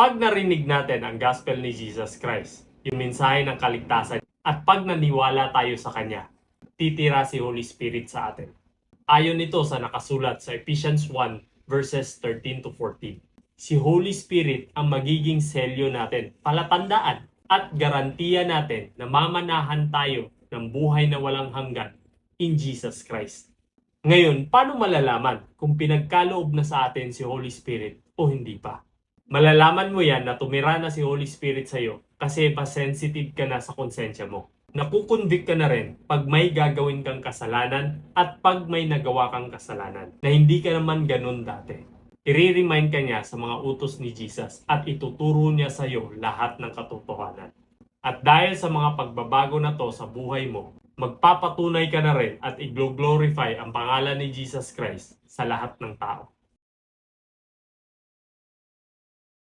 Pag narinig natin ang gospel ni Jesus Christ, yung mensahe ng kaligtasan, at pag naniwala tayo sa Kanya, titira si Holy Spirit sa atin. Ayon nito sa nakasulat sa Ephesians 1 verses 13 to 14. Si Holy Spirit ang magiging selyo natin, palatandaan at garantiya natin na mamanahan tayo ng buhay na walang hanggan in Jesus Christ. Ngayon, paano malalaman kung pinagkaloob na sa atin si Holy Spirit o hindi pa? Malalaman mo yan na tumira na si Holy Spirit sa'yo kasi mas sensitive ka na sa konsensya mo. Nakukonvict ka na rin pag may gagawin kang kasalanan at pag may nagawa kang kasalanan na hindi ka naman ganun dati. I-remind ka niya sa mga utos ni Jesus at ituturo niya sa iyo lahat ng katotohanan. At dahil sa mga pagbabago na to sa buhay mo, magpapatunay ka na rin at i-glorify ang pangalan ni Jesus Christ sa lahat ng tao.